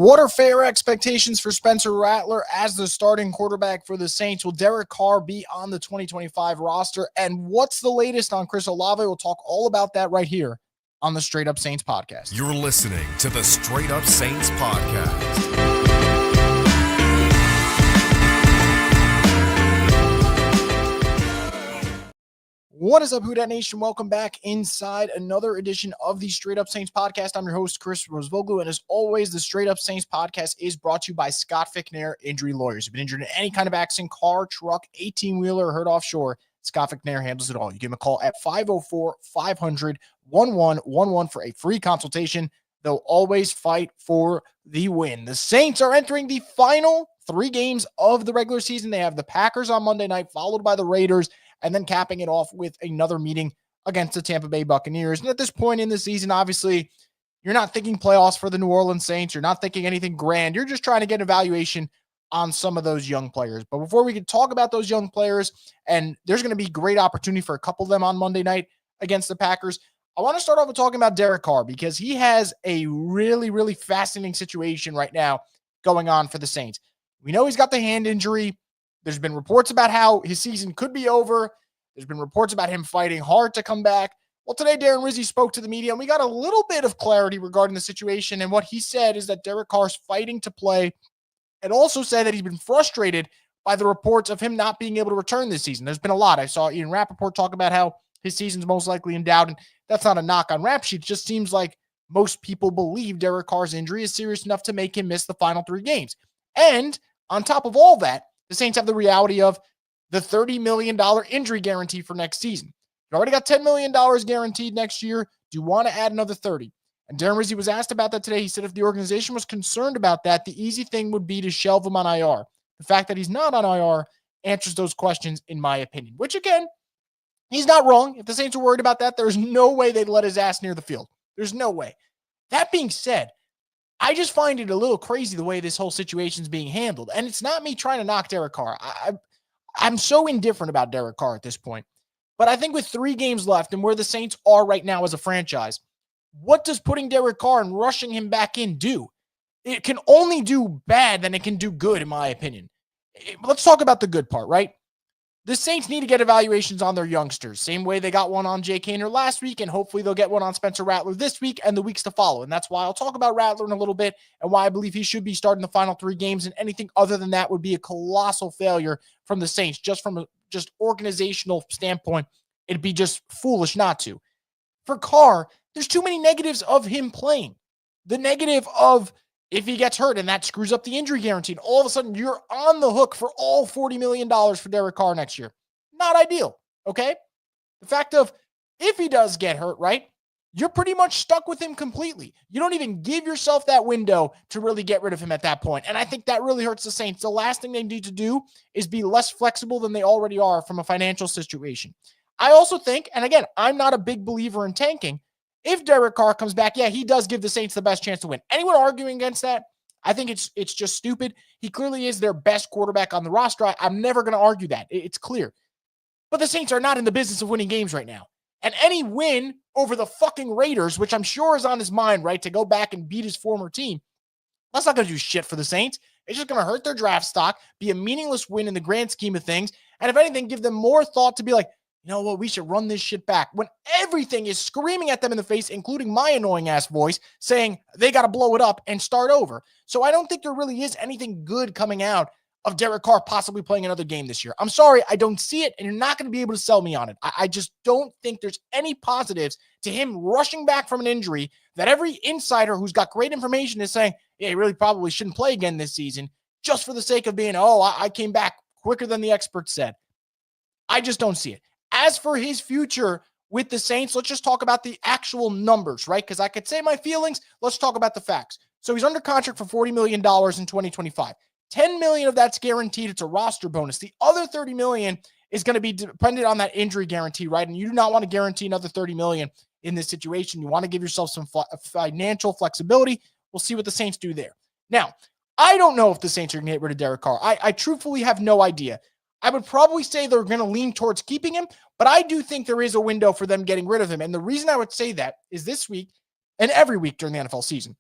What are fair expectations for Spencer Rattler as the starting quarterback for the Saints? Will Derek Carr be on the 2025 roster? And what's the latest on Chris Olave? We'll talk all about that right here on the Straight Up Saints podcast. You're listening to the Straight Up Saints podcast. What is up, Who Dat Nation? Welcome back inside another edition of the Straight Up Saints podcast. I'm your host, Chris Rosvoglu, and as always, the Straight Up Saints podcast is brought to you by Scott Fickner Injury Lawyers. If you've been injured in any kind of accident, car, truck, 18-wheeler, or hurt offshore, Scott Fickner handles it all. You give him a call at 504-500-1111 for a free consultation. They'll always fight for the win. The Saints are entering the final 3 games of the regular season. They have the Packers on Monday night, followed by the Raiders, and then capping it off with another meeting against the Tampa Bay Buccaneers. And at this point in the season, obviously, you're not thinking playoffs for the New Orleans Saints. You're not thinking anything grand. You're just trying to get evaluation on some of those young players. But before we can talk about those young players, and there's going to be great opportunity for a couple of them on Monday night against the Packers, I want to start off with talking about Derek Carr because he has a really, really fascinating situation right now going on for the Saints. We know he's got the hand injury. There's been reports about how his season could be over. There's been reports about him fighting hard to come back. Well, today, Darren Rizzi spoke to the media, and we got a little bit of clarity regarding the situation. And what he said is that Derek Carr's fighting to play, and also said that he's been frustrated by the reports of him not being able to return this season. There's been a lot. I saw Ian Rappaport talk about how his season's most likely in doubt, and that's not a knock on Rap Sheet. It just seems like most people believe Derek Carr's injury is serious enough to make him miss the final 3 games. And on top of all that, the Saints have the reality of the $30 million injury guarantee for next season. You already got $10 million guaranteed next year. Do you want to add another 30? And Darren Rizzi was asked about that today. He said if the organization was concerned about that, the easy thing would be to shelve him on IR. The fact that he's not on IR answers those questions, in my opinion, which, again, he's not wrong. If the Saints are worried about that, there's no way they'd let his ass near the field. There's no way. That being said, I just find it a little crazy the way this whole situation is being handled. And it's not me trying to knock Derek Carr. I'm so indifferent about Derek Carr at this point. But I think with 3 games left and where the Saints are right now as a franchise, what does putting Derek Carr and rushing him back in do? It can only do bad than it can do good, in my opinion. Let's talk about the good part, right? The Saints need to get evaluations on their youngsters. Same way they got one on Jay Kendre last week, and hopefully they'll get one on Spencer Rattler this week and the weeks to follow. And that's why I'll talk about Rattler in a little bit and why I believe he should be starting the final 3 games, and anything other than that would be a colossal failure from the Saints. Just from a organizational standpoint, it'd be just foolish not to. For Carr, there's too many negatives of him playing. The negative of if he gets hurt and that screws up the injury guarantee, and all of a sudden you're on the hook for all $40 million for Derek Carr next year. Not ideal, okay? The fact of if he does get hurt, right, you're pretty much stuck with him completely. You don't even give yourself that window to really get rid of him at that point. And I think that really hurts the Saints. The last thing they need to do is be less flexible than they already are from a financial situation. I also think, and again, I'm not a big believer in tanking. If Derek Carr comes back, yeah, he does give the Saints the best chance to win. Anyone arguing against that? I think it's just stupid. He clearly is their best quarterback on the roster. I'm never going to argue that. It's clear. But the Saints are not in the business of winning games right now. And any win over the fucking Raiders, which I'm sure is on his mind, right, to go back and beat his former team, that's not going to do shit for the Saints. It's just going to hurt their draft stock, be a meaningless win in the grand scheme of things, and if anything, give them more thought to be like, you know what, we should run this shit back. When everything is screaming at them in the face, including my annoying-ass voice, saying they got to blow it up and start over. So I don't think there really is anything good coming out of Derek Carr possibly playing another game this year. I'm sorry, I don't see it, and you're not going to be able to sell me on it. I just don't think there's any positives to him rushing back from an injury that every insider who's got great information is saying, yeah, he really probably shouldn't play again this season, just for the sake of being, I came back quicker than the experts said. I just don't see it. As for his future with the Saints, let's just talk about the actual numbers, right? Because I could say my feelings. Let's talk about the facts. So he's under contract for $40 million in 2025. $10 million of that's guaranteed. It's a roster bonus. The other $30 million is going to be dependent on that injury guarantee, right? And you do not want to guarantee another $30 million in this situation. You want to give yourself some financial flexibility. We'll see what the Saints do there. Now, I don't know if the Saints are going to get rid of Derek Carr. I truthfully have no idea. I would probably say they're going to lean towards keeping him, but I do think there is a window for them getting rid of him. And the reason I would say that is this week and every week during the NFL season,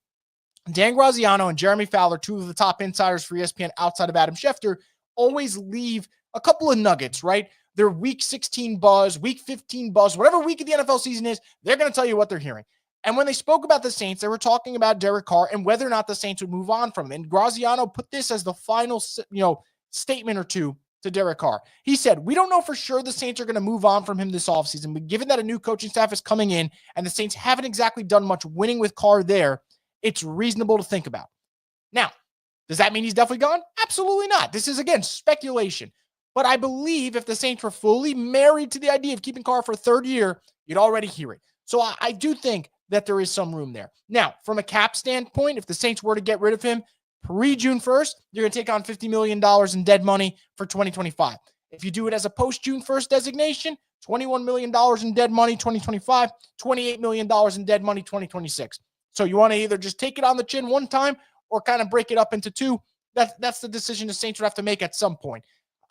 Dan Graziano and Jeremy Fowler, two of the top insiders for ESPN outside of Adam Schefter, always leave a couple of nuggets, right? Their week 16 buzz, week 15 buzz, whatever week of the NFL season is, they're going to tell you what they're hearing. And when they spoke about the Saints, they were talking about Derek Carr and whether or not the Saints would move on from him. And Graziano put this as the final, statement or two to Derek Carr. He said, "We don't know for sure the Saints are going to move on from him this offseason, but given that a new coaching staff is coming in and the Saints haven't exactly done much winning with Carr there, it's reasonable to think about." Now, does that mean he's definitely gone? Absolutely not. This is, again, speculation. But I believe if the Saints were fully married to the idea of keeping Carr for a third year, you'd already hear it. So I do think that there is some room there. Now, from a cap standpoint, if the Saints were to get rid of him pre-June 1st, you're going to take on $50 million in dead money for 2025. If you do it as a post-June 1st designation, $21 million in dead money 2025, $28 million in dead money 2026. So you want to either just take it on the chin one time or kind of break it up into two. That's the decision the Saints would have to make at some point.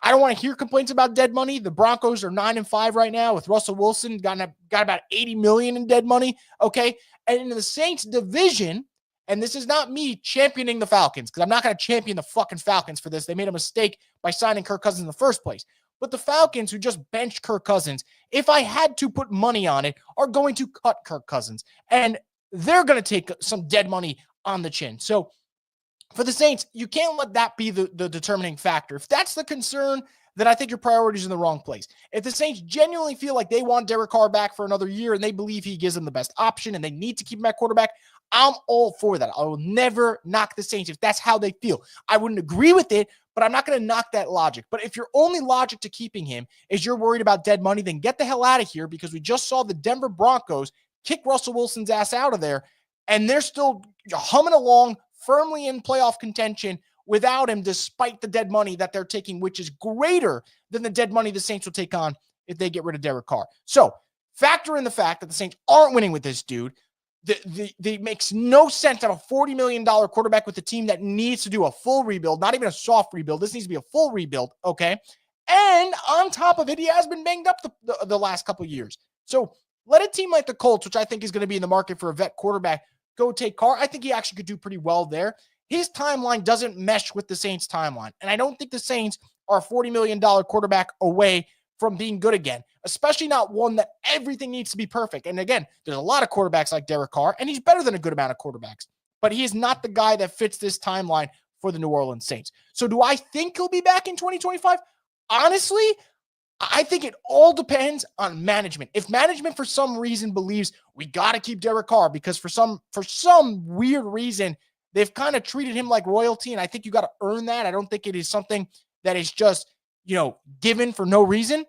I don't want to hear complaints about dead money. The Broncos are 9-5 right now with Russell Wilson, got about $80 million in dead money, okay? And in the Saints division, and this is not me championing the Falcons, because I'm not going to champion the fucking Falcons for this. They made a mistake by signing Kirk Cousins in the first place. But the Falcons, who just benched Kirk Cousins, if I had to put money on it, are going to cut Kirk Cousins. And they're going to take some dead money on the chin. So for the Saints, you can't let that be the determining factor. If that's the concern, then I think your priority's in the wrong place. If the Saints genuinely feel like they want Derek Carr back for another year and they believe he gives them the best option and they need to keep him at quarterback, I'm all for that. I will never knock the Saints if that's how they feel. I wouldn't agree with it, but I'm not going to knock that logic. But if your only logic to keeping him is you're worried about dead money, then get the hell out of here, because we just saw the Denver Broncos kick Russell Wilson's ass out of there, and they're still humming along firmly in playoff contention without him, despite the dead money that they're taking, which is greater than the dead money the Saints will take on if they get rid of Derek Carr. So factor in the fact that the Saints aren't winning with this dude. It makes no sense to have a $40 million quarterback with a team that needs to do a full rebuild, not even a soft rebuild. This needs to be a full rebuild, okay? And on top of it, he has been banged up the last couple of years. So let a team like the Colts, which I think is going to be in the market for a vet quarterback, go take Carr. I think he actually could do pretty well there. His timeline doesn't mesh with the Saints' timeline. And I don't think the Saints are a $40 million quarterback away from being good again, especially not one that everything needs to be perfect. And again, there's a lot of quarterbacks like Derek Carr, and he's better than a good amount of quarterbacks. But he is not the guy that fits this timeline for the New Orleans Saints. So do I think he'll be back in 2025? Honestly, I think it all depends on management. If management for some reason believes we got to keep Derek Carr because for some weird reason they've kind of treated him like royalty, and I think you got to earn that. I don't think it is something that is just, given for no reason.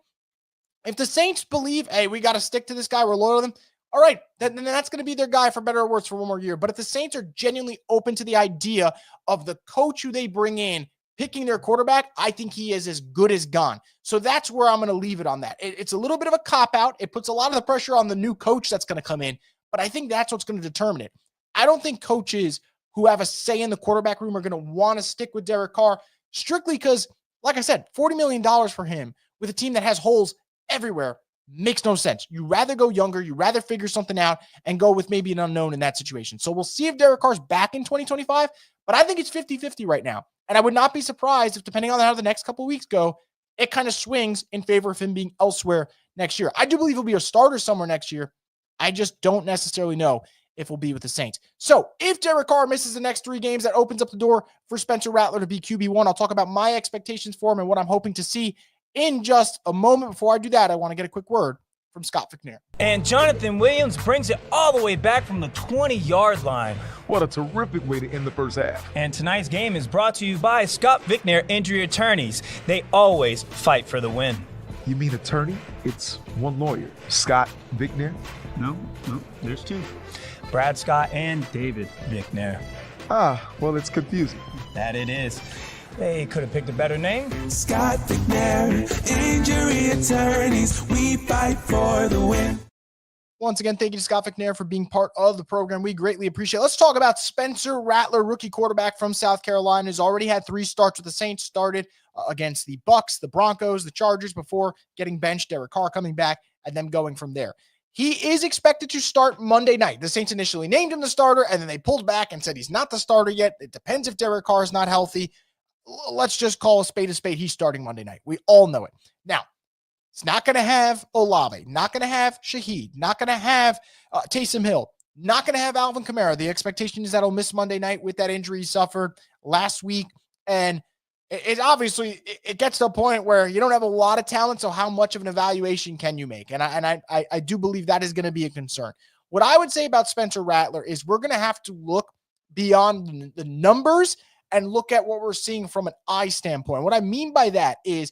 If the Saints believe, hey, we got to stick to this guy, we're loyal to them, all right, then that's going to be their guy for better or worse for one more year. But if the Saints are genuinely open to the idea of the coach who they bring in picking their quarterback, I think he is as good as gone. So that's where I'm going to leave it on that. It's a little bit of a cop-out. It puts a lot of the pressure on the new coach that's going to come in, but I think that's what's going to determine it. I don't think coaches who have a say in the quarterback room are going to want to stick with Derek Carr strictly because, like I said, $40 million for him with a team that has holes everywhere makes no sense. You rather go younger, you rather figure something out and go with maybe an unknown in that situation. So we'll see if Derek Carr's back in 2025, but I think it's 50-50 right now. And I would not be surprised if, depending on how the next couple of weeks go, it kind of swings in favor of him being elsewhere next year. I do believe he'll be a starter somewhere next year. I just don't necessarily know if he'll be with the Saints. So if Derek Carr misses the next 3 games, that opens up the door for Spencer Rattler to be QB1. I'll talk about my expectations for him and what I'm hoping to see in just a moment. Before I do that, I want to get a quick word from Scott McNair. And Jonathan Williams brings it all the way back from the 20-yard line. What a terrific way to end the first half. And tonight's game is brought to you by Scott McNair Injury Attorneys. They always fight for the win. You mean attorney? It's one lawyer. Scott McNair? No, there's 2. Brad Scott and David McNair. Well, it's confusing. That it is. They could have picked a better name. Scott McNair, Injury Attorneys, we fight for the win. Once again, thank you to Scott McNair for being part of the program. We greatly appreciate it. Let's talk about Spencer Rattler, rookie quarterback from South Carolina, who's already had 3 starts with the Saints, started against the Bucs, the Broncos, the Chargers before getting benched, Derek Carr coming back, and them going from there. He is expected to start Monday night. The Saints initially named him the starter, and then they pulled back and said he's not the starter yet. It depends if Derek Carr is not healthy. Let's just call a spade a spade. He's starting Monday night. We all know it. Now, it's not going to have Olave, not going to have Shaheed, not going to have Taysom Hill, not going to have Alvin Kamara. The expectation is that he'll miss Monday night with that injury he suffered last week. And it obviously gets to a point where you don't have a lot of talent. So how much of an evaluation can you make? And I do believe that is going to be a concern. What I would say about Spencer Rattler is we're going to have to look beyond the numbers and look at what we're seeing from an eye standpoint. What I mean by that is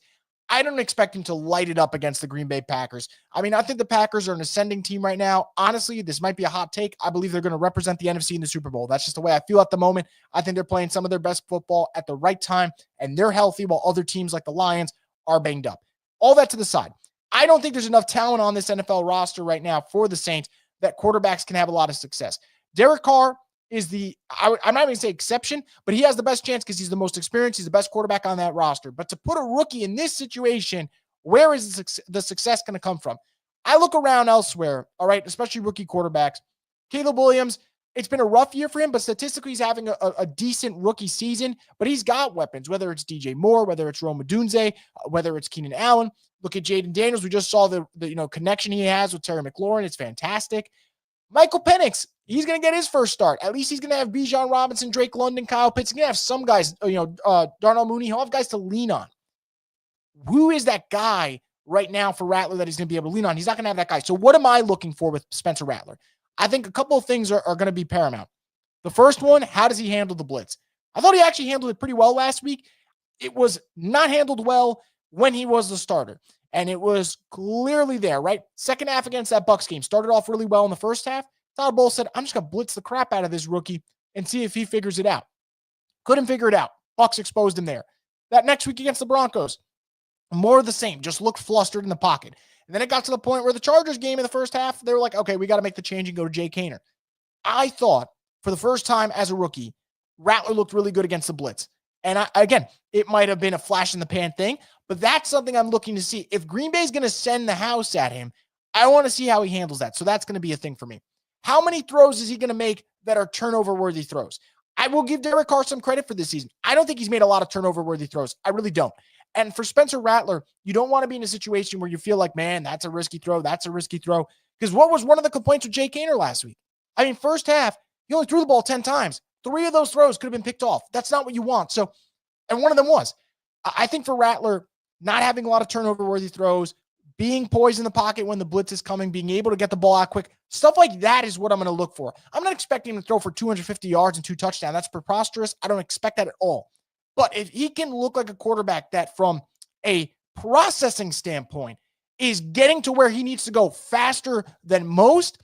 I don't expect him to light it up against the Green Bay Packers. I mean, I think the Packers are an ascending team right now. Honestly, this might be a hot take. I believe they're going to represent the NFC in the Super Bowl. That's just the way I feel at the moment. I think they're playing some of their best football at the right time, and they're healthy while other teams like the Lions are banged up. All that to the side. I don't think there's enough talent on this NFL roster right now for the Saints that quarterbacks can have a lot of success. Derek Carr is I'm not going to say exception, but he has the best chance because he's the most experienced. He's the best quarterback on that roster. But to put a rookie in this situation, where is the success going to come from? I look around elsewhere, all right, especially rookie quarterbacks. Caleb Williams, it's been a rough year for him, but statistically he's having a decent rookie season, but he's got weapons, whether it's DJ Moore, whether it's Rome Odunze, whether it's Keenan Allen. Look at Jaden Daniels. We just saw the connection he has with Terry McLaurin. It's fantastic. Michael Penix, he's going to get his first start. At least he's going to have Bijan Robinson, Drake London, Kyle Pitts. He's going to have some guys, Darnell Mooney. He'll have guys to lean on. Who is that guy right now for Rattler that he's going to be able to lean on? He's not going to have that guy. So what am I looking for with Spencer Rattler? I think a couple of things are going to be paramount. The first one, how does he handle the blitz? I thought he actually handled it pretty well last week. It was not handled well when he was the starter. And it was clearly there, right? Second half against that Bucs game. Started off really well in the first half. Todd Bowles said, I'm just going to blitz the crap out of this rookie and see if he figures it out. Couldn't figure it out. Bucs exposed him there. That next week against the Broncos, more of the same. Just looked flustered in the pocket. And then it got to the point where the Chargers game in the first half, they were like, okay, we got to make the change and go to Jay Kaner. I thought for the first time as a rookie, Rattler looked really good against the blitz. And again, it might have been a flash in the pan thing, but that's something I'm looking to see. If Green Bay is going to send the house at him, I want to see how he handles that. So that's going to be a thing for me. How many throws is he going to make that are turnover-worthy throws? I will give Derek Carr some credit for this season. I don't think he's made a lot of turnover-worthy throws. I really don't. And for Spencer Rattler, you don't want to be in a situation where you feel like, man, that's a risky throw. That's a risky throw. Because what was one of the complaints with Jay Kaner last week? I mean, first half, he only threw the ball 10 times. 3 of those throws could have been picked off. That's not what you want. So, and one of them was. I think for Rattler, not having a lot of turnover-worthy throws, being poised in the pocket when the blitz is coming, being able to get the ball out quick, stuff like that is what I'm going to look for. I'm not expecting him to throw for 250 yards and 2 touchdowns. That's preposterous. I don't expect that at all. But if he can look like a quarterback that from a processing standpoint is getting to where he needs to go faster than most,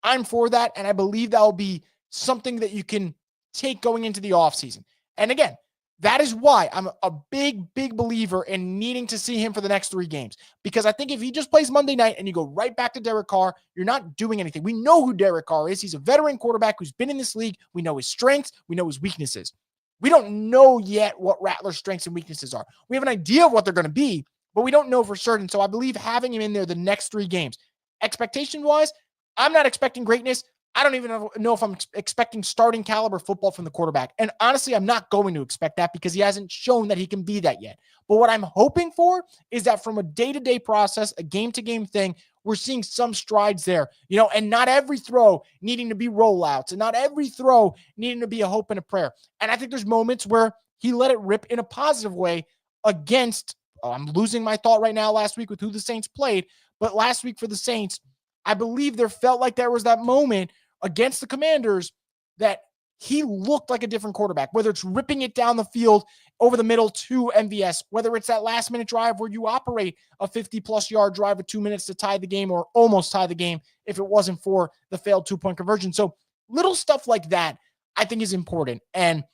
I'm for that. And I believe that will be something that you can take going into the offseason. And again, that is why I'm a big, big believer in needing to see him for the next 3 games. Because I think if he just plays Monday night and you go right back to Derek Carr, you're not doing anything. We know who Derek Carr is. He's a veteran quarterback who's been in this league. We know his strengths. We know his weaknesses. We don't know yet what Rattler's strengths and weaknesses are. We have an idea of what they're going to be, but we don't know for certain. So I believe having him in there the next 3 games, expectation-wise, I'm not expecting greatness. I don't even know if I'm expecting starting caliber football from the quarterback. And honestly, I'm not going to expect that because he hasn't shown that he can be that yet. But what I'm hoping for is that from a day-to-day process, a game-to-game thing, we're seeing some strides there, and not every throw needing to be rollouts and not every throw needing to be a hope and a prayer. And I think there's moments where he let it rip in a positive way against, I'm losing my thought right now last week with who the Saints played, but last week for the Saints, I believe there felt like there was that moment against the Commanders that he looked like a different quarterback, whether it's ripping it down the field over the middle to MVS, whether it's that last-minute drive where you operate a 50-plus yard drive with 2 minutes to tie the game or almost tie the game if it wasn't for the failed 2-point conversion. So little stuff like that I think is important. And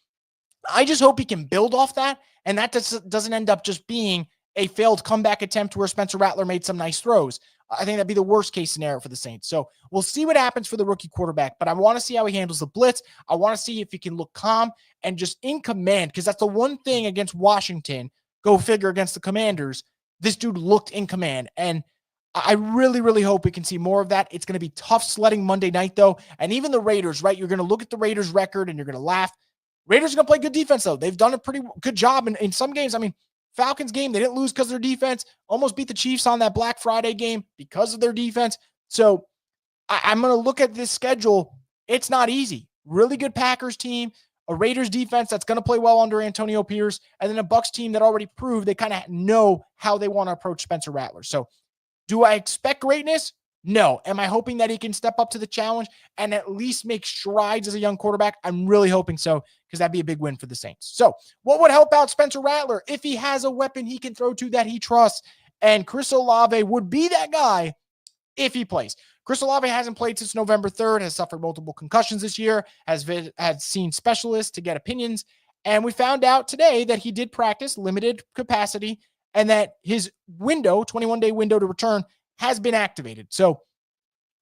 I just hope he can build off that, and that doesn't end up just being a failed comeback attempt where Spencer Rattler made some nice throws. I think that'd be the worst case scenario for the Saints. So we'll see what happens for the rookie quarterback, but I want to see how he handles the blitz. I want to see if he can look calm and just in command, because that's the one thing against Washington, go figure against the Commanders, this dude looked in command. And I really, really hope we can see more of that. It's going to be tough sledding Monday night, though. And even the Raiders, right? You're going to look at the Raiders record and you're going to laugh. Raiders are going to play good defense, though. They've done a pretty good job in some games. I mean, Falcons game, they didn't lose because of their defense. Almost beat the Chiefs on that Black Friday game because of their defense. So I'm going to look at this schedule. It's not easy. Really good Packers team, a Raiders defense that's going to play well under Antonio Pierce, and then a Bucs team that already proved they kind of know how they want to approach Spencer Rattler. So do I expect greatness? No. Am I hoping that he can step up to the challenge and at least make strides as a young quarterback? I'm really hoping so, because that'd be a big win for the Saints. So what would help out Spencer Rattler if he has a weapon he can throw to that he trusts? And Chris Olave would be that guy if he plays. Chris Olave hasn't played since November 3rd, has suffered multiple concussions this year, has seen specialists to get opinions. And we found out today that he did practice limited capacity and that his window, 21-day window to return, has been activated. So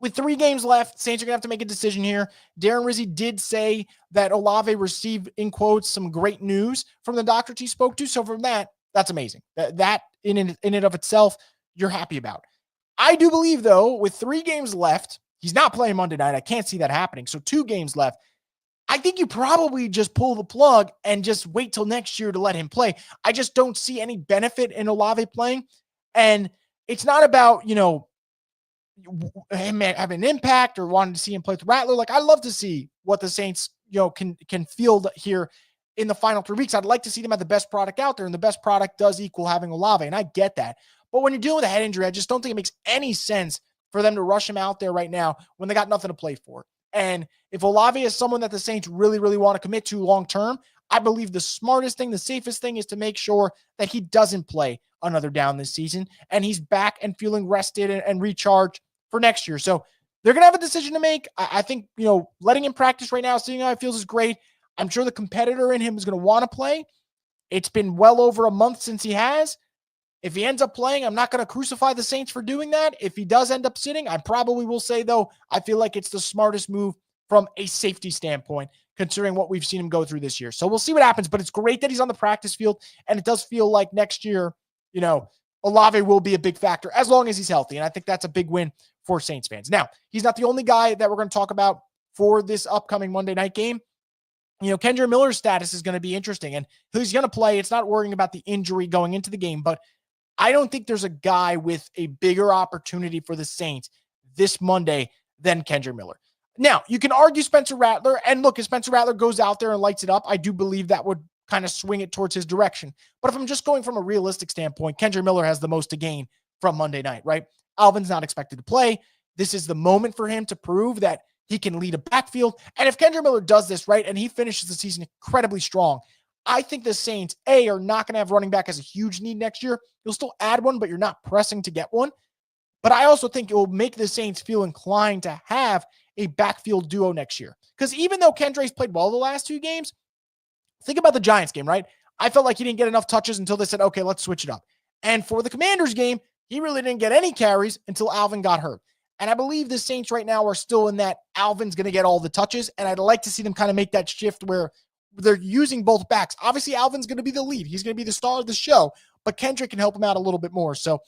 with 3 games left, Saints are going to have to make a decision here. Darren Rizzi did say that Olave received, in quotes, some great news from the doctors he spoke to. So from that, that's amazing. That in and of itself, you're happy about. I do believe, though, with 3 games left, he's not playing Monday night. I can't see that happening. So 2 games left. I think you probably just pull the plug and just wait till next year to let him play. I just don't see any benefit in Olave playing. And it's not about, him having an impact or wanting to see him play with Rattler. Like, I love to see what the Saints, can field here in the final 3 weeks. I'd like to see them have the best product out there, and the best product does equal having Olave, and I get that. But when you're dealing with a head injury, I just don't think it makes any sense for them to rush him out there right now when they got nothing to play for. And if Olave is someone that the Saints really, really want to commit to long-term, I believe the smartest thing, the safest thing is to make sure that he doesn't play another down this season and he's back and feeling rested and recharged for next year. So they're going to have a decision to make. I think, letting him practice right now, seeing how he feels is great. I'm sure the competitor in him is going to want to play. It's been well over a month since he has. If he ends up playing, I'm not going to crucify the Saints for doing that. If he does end up sitting, I probably will say, though, I feel like it's the smartest move from a safety standpoint, considering what we've seen him go through this year. So we'll see what happens, but it's great that he's on the practice field, and it does feel like next year, Olave will be a big factor as long as he's healthy, and I think that's a big win for Saints fans. Now, he's not the only guy that we're going to talk about for this upcoming Monday night game. Kendre Miller's status is going to be interesting, and he's going to play. It's not worrying about the injury going into the game, but I don't think there's a guy with a bigger opportunity for the Saints this Monday than Kendre Miller. Now, you can argue Spencer Rattler, and look, if Spencer Rattler goes out there and lights it up, I do believe that would kind of swing it towards his direction. But if I'm just going from a realistic standpoint, Kendre Miller has the most to gain from Monday night, right? Alvin's not expected to play. This is the moment for him to prove that he can lead a backfield. And if Kendre Miller does this, right, and he finishes the season incredibly strong, I think the Saints, are not going to have running back as a huge need next year. You'll still add one, but you're not pressing to get one. But I also think it will make the Saints feel inclined to have a backfield duo next year. Because even though Kendre's played well the last 2 games, think about the Giants game, right? I felt like he didn't get enough touches until they said, okay, let's switch it up. And for the Commanders game, he really didn't get any carries until Alvin got hurt. And I believe the Saints right now are still in that Alvin's going to get all the touches. And I'd like to see them kind of make that shift where they're using both backs. Obviously, Alvin's going to be the lead. He's going to be the star of the show, but Kendre can help him out a little bit more. So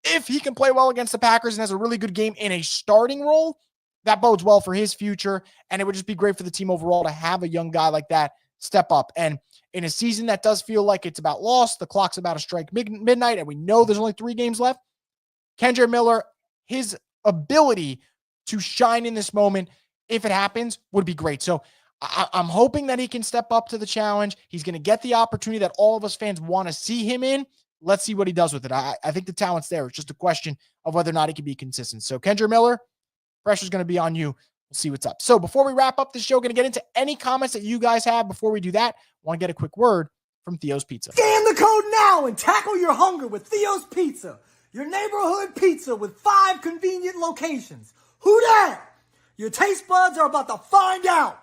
if he can play well against the Packers and has a really good game in a starting role, that bodes well for his future. And it would just be great for the team overall to have a young guy like that step up. And in a season that does feel like it's about loss, the clock's about to strike midnight, and we know there's only 3 games left, Kendre Miller, his ability to shine in this moment, if it happens, would be great. So I'm hoping that he can step up to the challenge. He's going to get the opportunity that all of us fans want to see him in. Let's see what he does with it. I think the talent's there. It's just a question of whether or not he can be consistent. So Kendre Miller, pressure's going to be on you. We'll see what's up. So before we wrap up the show, going to get into any comments that you guys have. Before we do that, I want to get a quick word from Theo's Pizza. Scan the code now and tackle your hunger with Theo's Pizza, your neighborhood pizza with 5 convenient locations. Who dat? Your taste buds are about to find out.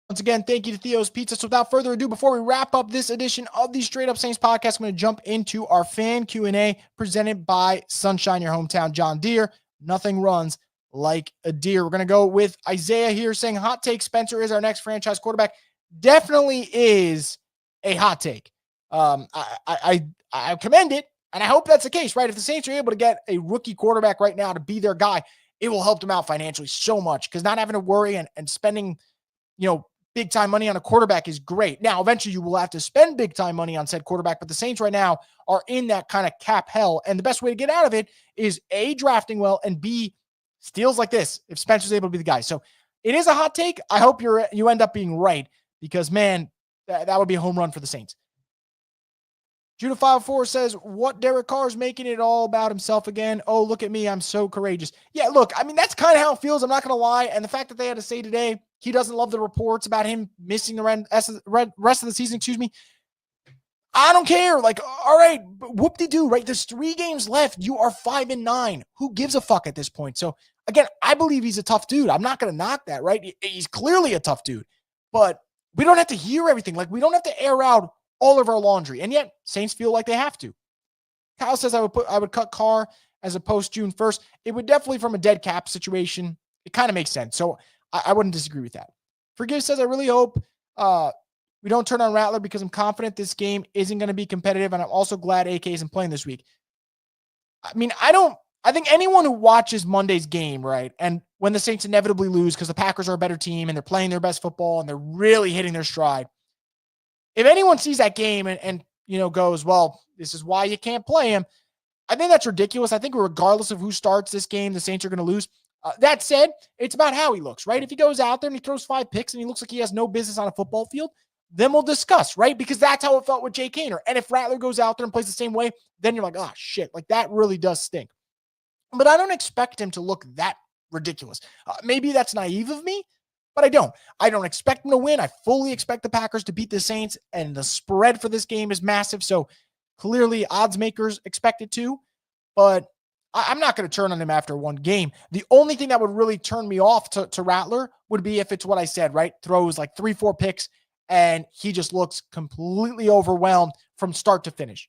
Once again, thank you to Theo's Pizza. So without further ado, before we wrap up this edition of the Straight Up Saints podcast, I'm going to jump into our fan Q&A presented by Sunshine, your hometown John Deere. Nothing runs like a deer. We're going to go with Isaiah here saying, hot take, Spencer is our next franchise quarterback. Definitely is a hot take. I commend it. And I hope that's the case, right? If the Saints are able to get a rookie quarterback right now to be their guy, it will help them out financially so much because not having to worry and spending, big time money on a quarterback is great. Now, eventually you will have to spend big time money on said quarterback, but the Saints right now are in that kind of cap hell. And the best way to get out of it is A, drafting well, and B, steals like this if Spencer's able to be the guy. So it is a hot take. I hope you end up being right because, man, that would be a home run for the Saints. Judah 504 says, what Derek Carr is making it all about himself again. Oh, look at me. I'm so courageous. Yeah, look, I mean, that's kind of how it feels. I'm not going to lie. And the fact that they had to say today, he doesn't love the reports about him missing the rest of the season, I don't care. Like, all right, whoop-de-doo, right? There's 3 games left. You are 5-9. Who gives a fuck at this point? So, again, I believe he's a tough dude. I'm not going to knock that, right? He's clearly a tough dude. But we don't have to hear everything. Like, we don't have to air out all of our laundry. And yet, Saints feel like they have to. Kyle says I would cut Carr as a post June 1st. It would definitely, from a dead cap situation, it kind of makes sense. So I wouldn't disagree with that. Forgive says I really hope we don't turn on Rattler because I'm confident this game isn't going to be competitive. And I'm also glad AK isn't playing this week. I mean, I think anyone who watches Monday's game, right, and when the Saints inevitably lose because the Packers are a better team and they're playing their best football and they're really hitting their stride, if anyone sees that game and goes, well, this is why you can't play him, I think that's ridiculous. I think regardless of who starts this game, the Saints are going to lose. That said, it's about how he looks, right? If he goes out there and he throws 5 picks and he looks like he has no business on a football field, then we'll discuss, right? Because that's how it felt with Jay Kaner. And if Rattler goes out there and plays the same way, then you're like, oh, shit, like that really does stink. But I don't expect him to look that ridiculous. Maybe that's naive of me, but I don't. I don't expect them to win. I fully expect the Packers to beat the Saints, and the spread for this game is massive. So clearly odds makers expect it to, but I'm not going to turn on him after one game. The only thing that would really turn me off to Rattler would be if it's what I said, right? Throws like 3-4 picks and he just looks completely overwhelmed from start to finish,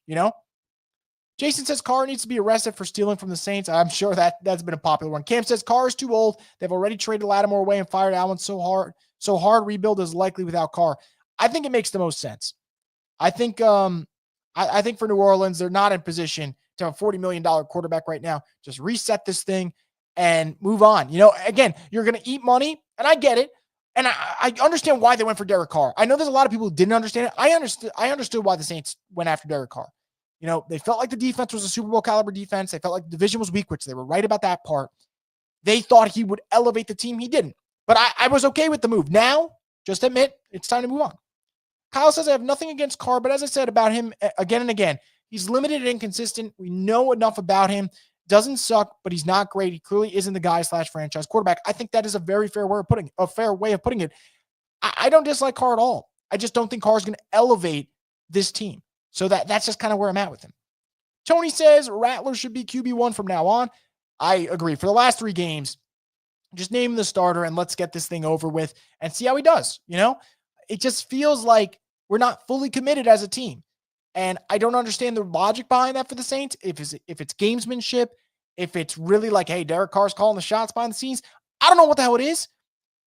Jason says Carr needs to be arrested for stealing from the Saints. I'm sure that's been a popular one. Cam says Carr is too old. They've already traded Lattimore away and fired Allen so hard rebuild is likely without Carr. I think it makes the most sense. I think I think for New Orleans, they're not in position to have a $40 million quarterback right now. Just reset this thing and move on. Again, you're going to eat money, and I get it. And I understand why they went for Derek Carr. I know there's a lot of people who didn't understand it. I understood why the Saints went after Derek Carr. They felt like the defense was a Super Bowl caliber defense. They felt like the division was weak, which they were right about that part. They thought he would elevate the team. He didn't. But I was okay with the move. Now, just admit, it's time to move on. Kyle says, I have nothing against Carr, but as I said about him again and again, he's limited and inconsistent. We know enough about him. Doesn't suck, but he's not great. He clearly isn't the guy / franchise quarterback. I think that is a very fair way of putting it. I don't dislike Carr at all. I just don't think Carr is going to elevate this team. So that's just kind of where I'm at with him. Tony says Rattler should be QB1 from now on. I agree. For the last 3 games, just name the starter and let's get this thing over with and see how he does. It just feels like we're not fully committed as a team. And I don't understand the logic behind that for the Saints. If it's gamesmanship, if it's really like, hey, Derek Carr's calling the shots behind the scenes, I don't know what the hell it is,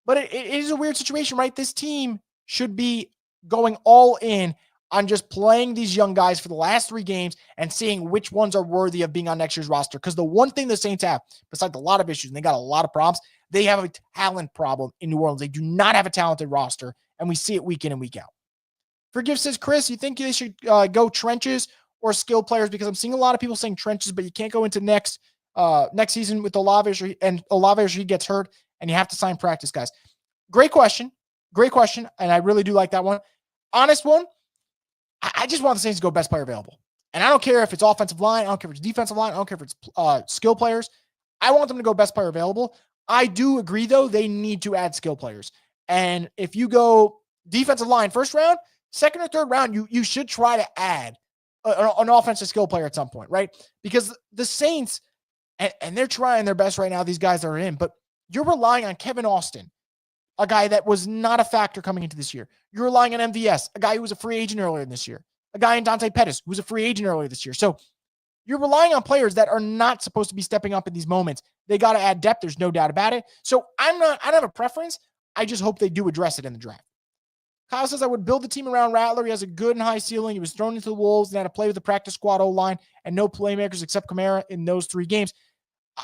but it is a weird situation, right? This team should be going all in on just playing these young guys for the last 3 games and seeing which ones are worthy of being on next year's roster. Because the one thing the Saints have, besides a lot of issues, and they got a lot of problems, they have a talent problem in New Orleans. They do not have a talented roster, and we see it week in and week out. Forgive says, Chris, you think they should go trenches or skill players? Because I'm seeing a lot of people saying trenches, but you can't go into next season with Olave or he gets hurt, and you have to sign practice guys. Great question, and I really do like that one. Honest one, I just want the Saints to go best player available. And I don't care if it's offensive line, I don't care if it's defensive line, I don't care if it's skill players. I want them to go best player available. I do agree, though, they need to add skill players. And if you go defensive line first round, second or third round, you should try to add an offensive skill player at some point, right? Because the Saints, and they're trying their best right now, these guys are in, but you're relying on Kevin Austin, a guy that was not a factor coming into this year. You're relying on MVS, a guy who was a free agent earlier this year, a guy in Dante Pettis, who was a free agent earlier this year. So you're relying on players that are not supposed to be stepping up in these moments. They got to add depth. There's no doubt about it. So I don't have a preference. I just hope they do address it in the draft. Kyle says, I would build the team around Rattler. He has a good and high ceiling. He was thrown into the Wolves and had to play with the practice squad O-line and no playmakers except Kamara in those 3 games.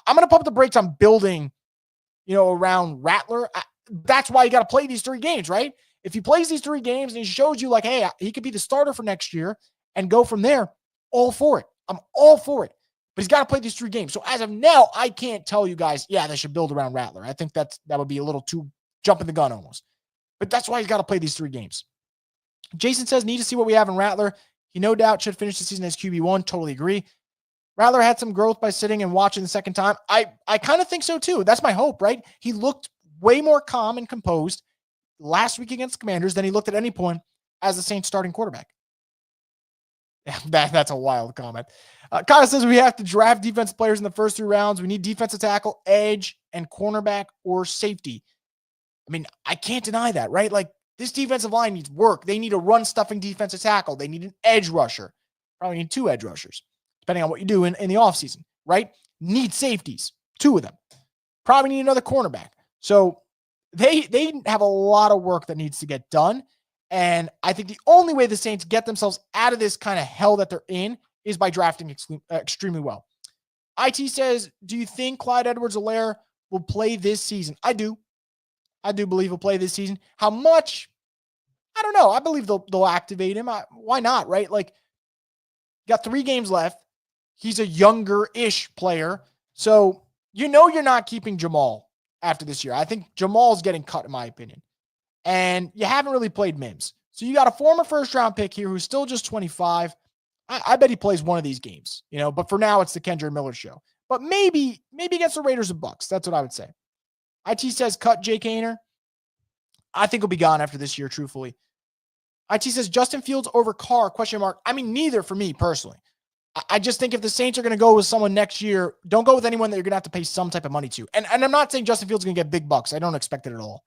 I'm going to pump the brakes on building, around Rattler. That's why you got to play these 3 games, right? If he plays these 3 games and he shows you like, hey, he could be the starter for next year and go from there, all for it. I'm all for it. But he's got to play these 3 games. So as of now, I can't tell you guys, yeah, they should build around Rattler. I think that would be a little too jumping the gun almost. But that's why he's got to play these 3 games. Jason says, need to see what we have in Rattler. He no doubt should finish the season as QB1. Totally agree. Rattler had some growth by sitting and watching the second time. I kind of think so too. That's my hope, right? He looked way more calm and composed last week against the Commanders than he looked at any point as the Saints starting quarterback. That's a wild comment. Kyle says we have to draft defensive players in the first 3 rounds. We need defensive tackle, edge, and cornerback or safety. I mean, I can't deny that, right? Like, this defensive line needs work. They need a run-stuffing defensive tackle. They need an edge rusher. Probably need 2 edge rushers, depending on what you do in the offseason, right? Need safeties, 2 of them. Probably need another cornerback. So they have a lot of work that needs to get done. And I think the only way the Saints get themselves out of this kind of hell that they're in is by drafting extremely well. IT says, do you think Clyde Edwards-Helaire will play this season? I do believe he'll play this season. How much? I don't know. I believe they'll activate him. Why not, right? Like, got 3 games left. He's a younger-ish player. So, you're not keeping Jamal after this year. I think Jamal's getting cut, in my opinion. And you haven't really played Mims. So you got a former first-round pick here who's still just 25. I bet he plays one of these games, But for now, it's the Kendre Miller show. But maybe against the Raiders and Bucks. That's what I would say. IT says cut Jake Haener. I think he'll be gone after this year, truthfully. IT says Justin Fields over Carr, ? I mean, neither for me personally. I just think if the Saints are going to go with someone next year, don't go with anyone that you're going to have to pay some type of money to. And I'm not saying Justin Fields is going to get big bucks. I don't expect it at all.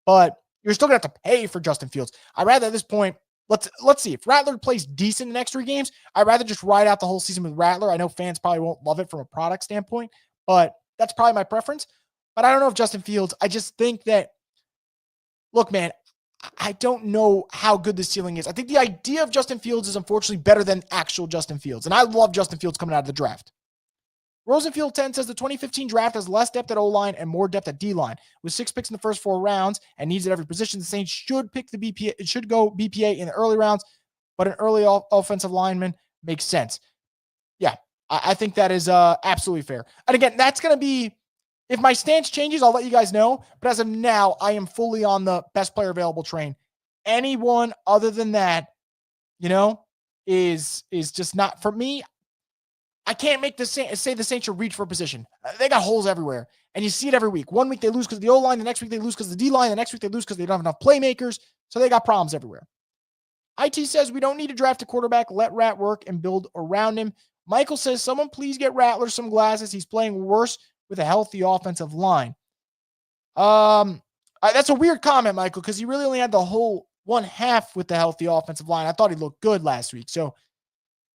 But you're still going to have to pay for Justin Fields. I'd rather at this point, let's see. If Rattler plays decent in the next 3 games, I'd rather just ride out the whole season with Rattler. I know fans probably won't love it from a product standpoint, but that's probably my preference. But I don't know if Justin Fields, I just think that, look, man, I don't know how good the ceiling is. I think the idea of Justin Fields is unfortunately better than actual Justin Fields. And I love Justin Fields coming out of the draft. Rosenfield 10 says the 2015 draft has less depth at O-line and more depth at D-line. With 6 picks in the first 4 rounds and needs at every position, the Saints should pick the BPA. It should go BPA in the early rounds, but an early offensive lineman makes sense. Yeah, I think that is absolutely fair. And again, that's going to be, if my stance changes, I'll let you guys know. But as of now, I am fully on the best player available train. Anyone other than that, is just not for me. I can't make the Saints say the Saints should reach for a position. They got holes everywhere. And you see it every week. One week they lose because of the O-line. The next week they lose because of the D-line. The next week they lose because they don't have enough playmakers. So they got problems everywhere. IT says we don't need to draft a quarterback. Let Rat work and build around him. Michael says someone please get Rattler some glasses. He's playing worse with a healthy offensive line. That's a weird comment, Michael, because he really only had the whole 1/2 with the healthy offensive line. I thought he looked good last week. So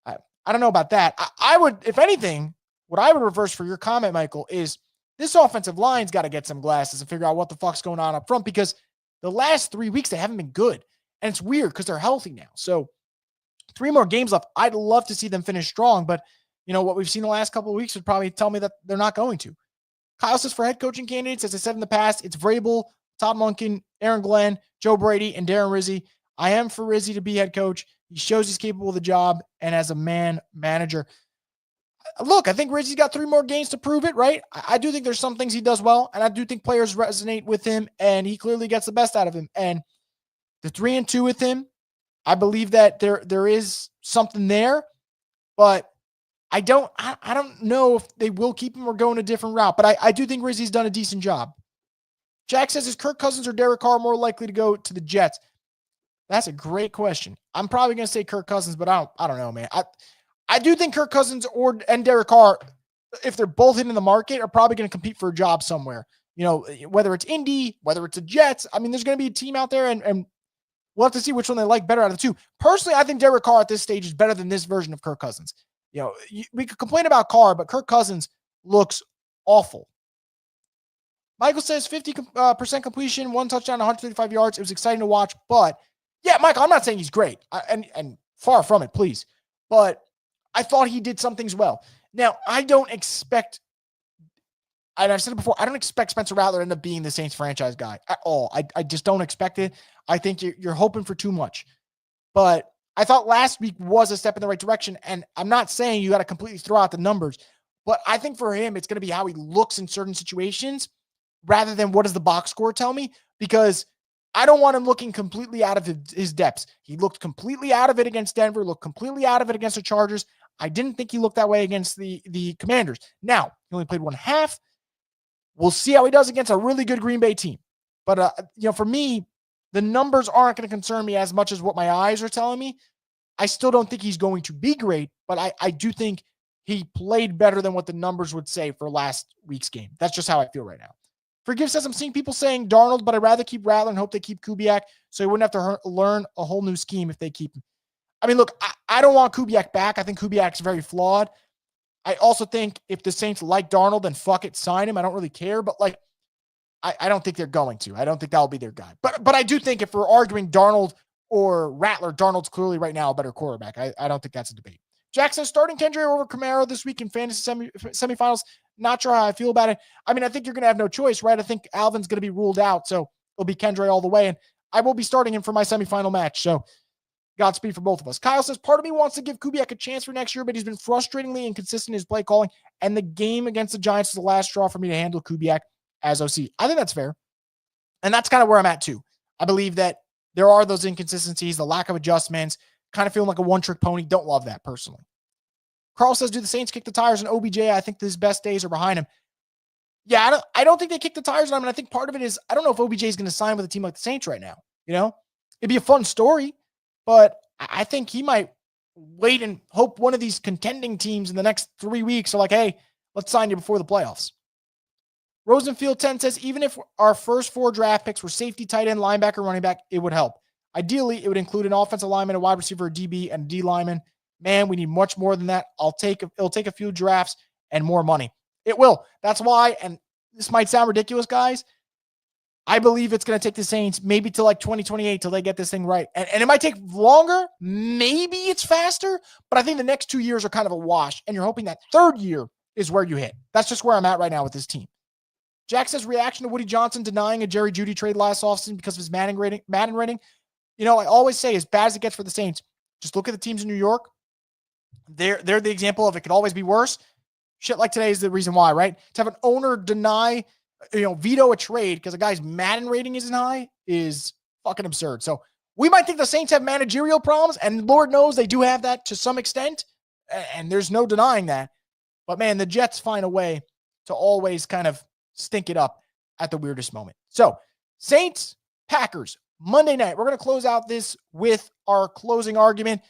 I don't know about that. I would, if anything, what I would reverse for your comment, Michael, is this offensive line's got to get some glasses and figure out what the fuck's going on up front, because the last 3 weeks they haven't been good. And it's weird because they're healthy now. So 3 more games left. I'd love to see them finish strong, but what we've seen the last couple of weeks would probably tell me that they're not going to. Kyle says for head coaching candidates, as I said in the past, it's Vrabel, Todd Monken, Aaron Glenn, Joe Brady, and Darren Rizzi. I am for Rizzi to be head coach. He shows he's capable of the job and as a manager. Look, I think Rizzi's got 3 more games to prove it, right? I do think there's some things he does well, and I do think players resonate with him, and he clearly gets the best out of him. And the 3-2 with him, I believe that there is something there, but I don't know if they will keep him or go in a different route. But I do think Rizzi's done a decent job. Jack says, is Kirk Cousins or Derek Carr more likely to go to the Jets? That's a great question. I'm probably going to say Kirk Cousins, but I don't know, man. I do think Kirk Cousins and Derek Carr, if they're both in the market, are probably going to compete for a job somewhere. Whether it's Indy, whether it's the Jets. I mean, there's going to be a team out there, and we'll have to see which one they like better out of the 2. Personally, I think Derek Carr at this stage is better than this version of Kirk Cousins. We could complain about Carr, but Kirk Cousins looks awful. Michael says 50% completion, 1 touchdown, 135 yards. It was exciting to watch, but Yeah, Michael, I'm not saying he's great, and far from it, please. But I thought he did some things well. Now, I don't expect, and I've said it before, I don't expect Spencer Rattler to end up being the Saints franchise guy at all. I just don't expect it. I think you're hoping for too much. But I thought last week was a step in the right direction, and I'm not saying you got to completely throw out the numbers, but I think for him, it's going to be how he looks in certain situations rather than what does the box score tell me, because I don't want him looking completely out of his depths. He looked completely out of it against Denver, looked completely out of it against the Chargers. I didn't think he looked that way against the Commanders. Now, he only played one half. We'll see how he does against a really good Green Bay team. But, for me, the numbers aren't going to concern me as much as what my eyes are telling me. I still don't think he's going to be great, but I do think he played better than what the numbers would say for last week's game. That's just how I feel right now. Forgive says, I'm seeing people saying Darnold, but I'd rather keep Rattler and hope they keep Kubiak so he wouldn't have to learn a whole new scheme if they keep him. I mean, look, I don't want Kubiak back. I think Kubiak's very flawed. I also think if the Saints like Darnold, then fuck it, sign him. I don't really care, but I don't think they're going to. I don't think that'll be their guy. But I do think if we're arguing Darnold or Rattler, Darnold's clearly right now a better quarterback. I don't think that's a debate. Jack says, starting Kendre over Camaro this week in fantasy semifinals. Not sure how I feel about it. I mean, I think you're going to have no choice, right? I think Alvin's going to be ruled out, so it'll be Kendre all the way, and I will be starting him for my semifinal match, so Godspeed for both of us. Kyle says, part of me wants to give Kubiak a chance for next year, but he's been frustratingly inconsistent in his play calling, and the game against the Giants is the last straw for me to handle Kubiak as OC. I think that's fair, and that's kind of where I'm at, too. I believe that there are those inconsistencies, the lack of adjustments, kind of feeling like a one-trick pony. Don't love that, personally. Carl says, do the Saints kick the tires on OBJ? I think his best days are behind him. Yeah, I don't think they kick the tires on him. And I think part of it is, I don't know if OBJ is going to sign with a team like the Saints right now. It'd be a fun story, but I think he might wait and hope one of these contending teams in the next 3 weeks are like, hey, let's sign you before the playoffs. Rosenfield 10 says, even if our first 4 draft picks were safety, tight end, linebacker, running back, it would help. Ideally, it would include an offensive lineman, a wide receiver, a DB, and a D lineman. Man, we need much more than that. It'll take a few drafts and more money. It will. That's why, and this might sound ridiculous, guys, I believe it's going to take the Saints maybe till 2028 till they get this thing right. And it might take longer. Maybe it's faster, but I think the next 2 years are kind of a wash, and you're hoping that third year is where you hit. That's just where I'm at right now with this team. Jack says, reaction to Woody Johnson denying a Jerry Jeudy trade last offseason because of his Madden rating. I always say, as bad as it gets for the Saints, just look at the teams in New York. They're the example of it could always be worse. Shit like today is the reason why, right? To have an owner deny, veto a trade because a guy's Madden rating isn't high is fucking absurd. So we might think the Saints have managerial problems, and Lord knows they do have that to some extent, and there's no denying that. But man, the Jets find a way to always kind of stink it up at the weirdest moment. So Saints, Packers, Monday night. We're going to close out this with our closing argument.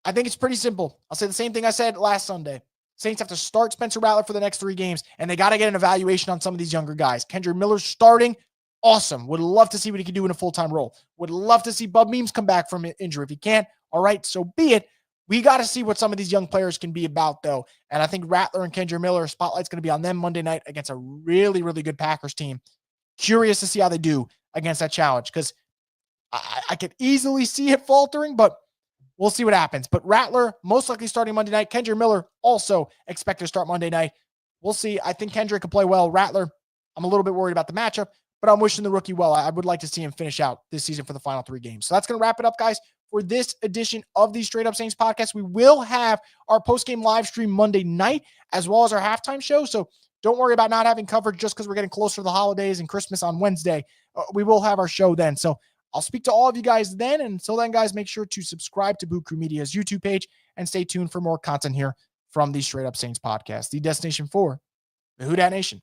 I think it's pretty simple. I'll say the same thing I said last Sunday. Saints have to start Spencer Rattler for the next 3 games, and they got to get an evaluation on some of these younger guys. Kendre Miller starting, awesome. Would love to see what he can do in a full-time role. Would love to see Bub Memes come back from injury. If he can't, all right, so be it. We got to see what some of these young players can be about, though. And I think Rattler and Kendre Miller, spotlight's going to be on them Monday night against a really, really good Packers team. Curious to see how they do against that challenge, because I could easily see it faltering, but we'll see what happens. But Rattler, most likely starting Monday night. Kendre Miller, also expected to start Monday night. We'll see. I think Kendre can play well. Rattler, I'm a little bit worried about the matchup, but I'm wishing the rookie well. I would like to see him finish out this season for the final 3 games. So that's going to wrap it up, guys, for this edition of the Straight Up Saints podcast. We will have our post-game live stream Monday night, as well as our halftime show. So don't worry about not having coverage just because we're getting closer to the holidays and Christmas on Wednesday. We will have our show then. So I'll speak to all of you guys then. And until then, guys, make sure to subscribe to Boot Crew Media's YouTube page and stay tuned for more content here from the Straight Up Saints podcast, the destination for the Who Dat Nation.